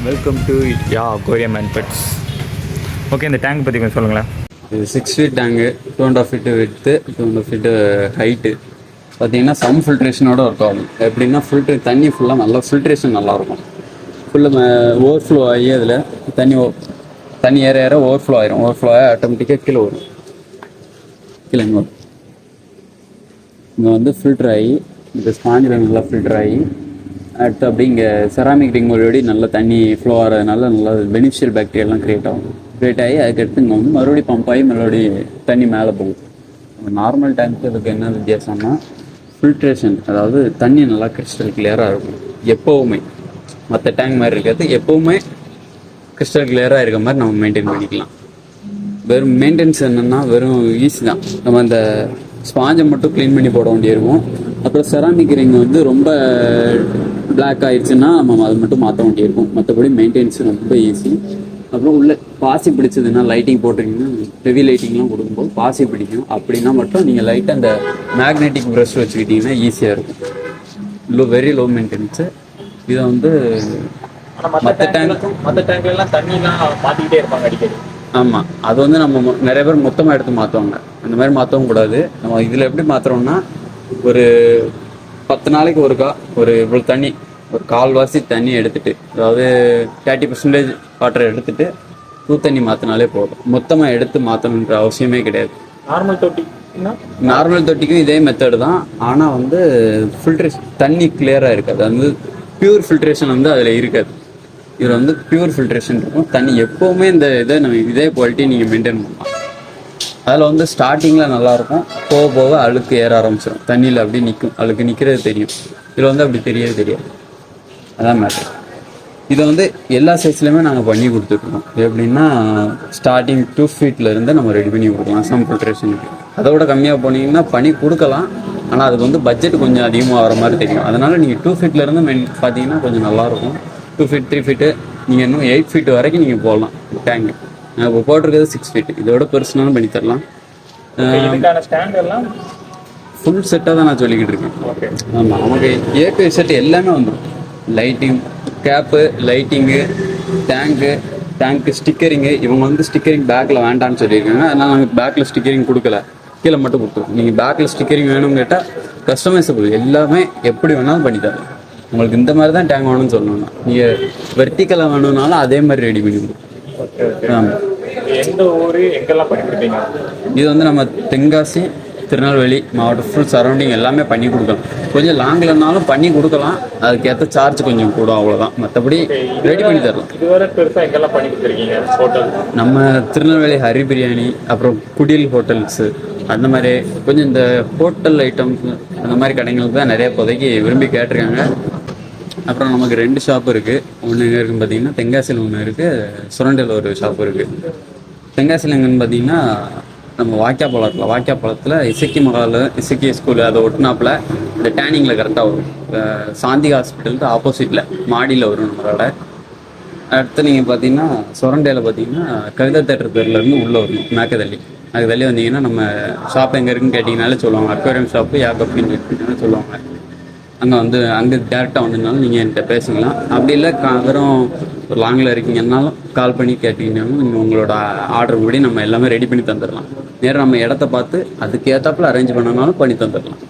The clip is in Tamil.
Welcome to Korea man pets. Okay, இந்த டேங்க் பற்றி கொஞ்சம் சொல்லுங்களேன். இது 6 feet tank, 2.5 feet width, 2.5 feet height. பார்த்தீங்கன்னா சம் ஃபில்ட்ரேஷனோட ஒர்க் ஆகும். எப்படின்னா தண்ணி ஃபுல்லாக நல்லா ஃபில்ட்ரேஷன் நல்லாயிருக்கும். ஃபுல்லாக ஓவர்ஃப்ளோ ஆகி அதில் தண்ணி ஏற ஓவர்ஃப்ளோ ஆயிரும். ஓவர்ஃப்ளோ ஆகி ஆட்டோமேட்டிக்காக கீழே வரும். கீழே வரும். இங்கே வந்து ஃபில்டர் ஆகி இந்த ஸ்பாஞ்சில் நல்லா ஃபில்டர் ஆகி அடுத்து அப்படி இங்கே செராமிக் ரிங் வழியோடி நல்லா தண்ணி ஃப்ளோ ஆகிறதுனால நல்லா பெனிஃபிஷியல் பாக்டீரியெல்லாம் க்ரியேட் ஆகும். க்ரியேட் ஆகி அதுக்கடுத்து இங்கே வந்து மறுபடியும் பம்ப் ஆகி மறுபடியும் தண்ணி மேலே போகும். நார்மல் டேங்க்கு இதுக்கு என்ன வித்தியாசம்னா ஃபில்ட்ரேஷன், அதாவது தண்ணி நல்லா கிறிஸ்டல் கிளியராக இருக்கும். எப்போவுமே மற்ற டேங்க் மாதிரி இருக்காது, எப்போவுமே கிறிஸ்டல் கிளியராக இருக்க மாதிரி நம்ம மெயின்டைன் பண்ணிக்கலாம். வெறும் மெயின்டெனன்ஸ் என்னென்னா வெறும் ஈஸி தான். நம்ம அந்த ஸ்பாஞ்சை மட்டும் க்ளீன் பண்ணி போட வேண்டியிருக்கும். அப்புறம் செராமிக் ரிங் வந்து ரொம்ப பிளாக் ஆயிடுச்சுன்னா நம்ம அதை மட்டும் மாற்ற வேண்டியிருக்கும். மற்றபடி மெயின்டெனன்ஸ் ரொம்ப ஈஸி. அப்புறம் உள்ள பாசி பிடிச்சதுன்னா லைட்டிங் போட்டிங்கன்னா ஹெவி லைட்டிங்லாம் கொடுக்கும்போது பாசி பிடிக்கும். அப்படின்னா மட்டும் நீங்கள் லைட்டாக அந்த மேக்னெட்டிக் ப்ரஷ் வச்சுக்கிட்டிங்கன்னா ஈஸியாக இருக்கும். Very low maintenance. இதை வந்து மற்ற டேங்க்லாம் தண்ணிலாம் மாற்றிக்கிட்டே இருப்பாங்க அடிக்கடி. ஆமாம், அது வந்து நம்ம நிறைய பேர் மொத்தமாக எடுத்து மாற்றுவாங்க. அந்த மாதிரி மாற்றவும் கூடாது. நம்ம இதில் எப்படி மாற்றுறோம்னா ஒரு 10 நாளைக்கு ஒருக்கா ஒரு இவ்வளோ தண்ணி, ஒரு கால்வாசி தண்ணி எடுத்துட்டு, அதாவது 30% வாட்டர் எடுத்துட்டு தண்ணி மாற்றினாலே போதும். மொத்தமாக எடுத்து மாற்றணுன்ற அவசியமே கிடையாது. நார்மல் தொட்டிக்கும் இதே மெத்தடு தான். ஆனால் வந்து ஃபில்ட்ரேஷன் தண்ணி கிளியராக இருக்காது. அது வந்து பியூர் ஃபில்ட்ரேஷன் வந்து அதில் இருக்காது. இதில் வந்து பியூர் ஃபில்ட்ரேஷன் இருக்கும். தண்ணி எப்போவுமே இந்த இதே குவாலிட்டி நீங்கள் மெயின்டைன் பண்ணலாம். அதில் வந்து ஸ்டார்டிங்கில் நல்லாயிருக்கும், போக போக அழுக்கு ஏற ஆரம்பிச்சிடும். தண்ணியில் அப்படி நிற்கும், அழுக்கு நிற்கிறது தெரியும். இதில் வந்து அப்படி தெரியாது. அதான் மேட்டர். இதை வந்து எல்லா சைஸ்லையுமே நாங்கள் பண்ணி கொடுத்துட்ருக்கோம். எப்படின்னா ஸ்டார்டிங் 2 feetலேருந்து நம்ம ரெடி பண்ணி கொடுக்கலாம். சம் ஃபில்ட்ரேஷனுக்கு அதோட கம்மியாக போனீங்கன்னா பண்ணி கொடுக்கலாம். ஆனால் அதுக்கு வந்து பட்ஜெட் கொஞ்சம் அதிகமாக வர மாதிரி தெரியும். அதனால் நீங்கள் 2 feetலேருந்து பார்த்தீங்கன்னா கொஞ்சம் நல்லாயிருக்கும். 2 feet 3 feet நீங்கள் இன்னும் 8 feet வரைக்கும் நீங்கள் போடலாம். டேங்கு நான் இப்போ போட்டிருக்கிறது 6 feet. இதோட பெருசுனாலும் பண்ணி தரலாம். ஃபுல் செட்டாக தான் நான் சொல்லிக்கிட்டு இருக்கேன். ஆமாம், நமக்கு ஏபி செட் எல்லாமே வந்துடும். லைட்டிங், கேப்பு, லைட்டிங்கு, டேங்க்கு ஸ்டிக்கரிங்கு. இவங்க வந்து ஸ்டிக்கரிங் பேக்கில் வேண்டான்னு சொல்லியிருக்காங்க. அதனால் நாங்கள் பேக்கில் ஸ்டிக்கரிங் கொடுக்கல, கீழே மட்டும் கொடுத்துருவோம். நீங்கள் பேக்கில் ஸ்டிக்கரிங் வேணும்னு கேட்டால் கஸ்டமைஸபிள் எல்லாமே எப்படி வேணாலும் பண்ணி தரலாம். உங்களுக்கு இந்த மாதிரி தான் டேங்க் வேணும்னு சொல்லணும்னா, நீங்கள் வெர்டிக்கலாக வேணும்னாலும் அதே மாதிரி ரெடி பண்ணி கொடுக்கும். ஆமாம். எந்த ஊர் எங்கெல்லாம் பண்ணி கொடுப்பீங்க? இது வந்து நம்ம தென்காசி, திருநெல்வேலி மாவட்டம் ஃபுல் சரௌண்டிங் எல்லாமே பண்ணி கொடுக்கலாம். கொஞ்சம் லாங்கில்னாலும் பண்ணி கொடுக்கலாம். அதுக்கேற்ற சார்ஜ் கொஞ்சம் கூட, அவ்வளோதான். மற்றபடி ரெடி பண்ணி தரலாம். இதுவரை பெருசாக எங்கெல்லாம் பண்ணி கொடுத்துருக்கீங்க ஹோட்டல்? நம்ம திருநெல்வேலி ஹரி பிரியாணி, அப்புறம் குடில் ஹோட்டல்ஸு, அந்த மாதிரி கொஞ்சம் இந்த ஹோட்டல் ஐட்டம்ஸ் அந்த மாதிரி கடைங்களுக்கு தான் நிறைய இப்போதைக்கு விரும்பி கேட்டிருக்காங்க. அப்புறம் நமக்கு 2 ஷாப் இருக்குது. ஒன்று எங்கே இருக்குன்னு பார்த்தீங்கன்னா தென்காசியில் ஒன்று இருக்குது, சுரண்டில் ஒரு ஷாப் இருக்குது. தென்காசியில் எங்கன்னு பார்த்தீங்கன்னா நம்ம வாக்கியாப்பாளத்தில் இசக்கி ஸ்கூலு அதை ஒட்டினாப்பில் இந்த டேனிங்கில் கரெக்டாக வரும். சாந்தி ஹாஸ்பிட்டலுக்கு ஆப்போசிட்டில் மாடியில் வரும் நம்மளோட. அடுத்து நீங்கள் பார்த்தீங்கன்னா சுரண்டையில் பார்த்தீங்கன்னா கவிதா தேட்டர் பேர்லேருந்து உள்ளே வரணும். மேக்கதள்ளி அதுக்கு தள்ளி வந்தீங்கன்னா நம்ம ஷாப் எங்கே இருக்குன்னு கேட்டிங்கனாலே சொல்லுவாங்க. அக்வேரியம் ஷாப்பு அப்படின்னு கேட்டிங்கனாலே சொல்லுவாங்க. அங்கே டேரெக்டாக வந்ததுனாலும் நீங்கள் என்கிட்ட பேசிக்கலாம். அப்படி இல்லை வெறும் ஒரு லாங்கில் இருக்கீங்கன்னாலும் கால் பண்ணி கேட்டிங்கன்னாலும் நீங்கள் உங்களோட ஆர்டர் படி நம்ம எல்லாமே ரெடி பண்ணி தந்துடலாம். நேராக நம்ம இடத்த பார்த்து அதுக்கு ஏற்றாப்புல அரேஞ்ச் பண்ணனாலும் பண்ணி தந்துடலாம்.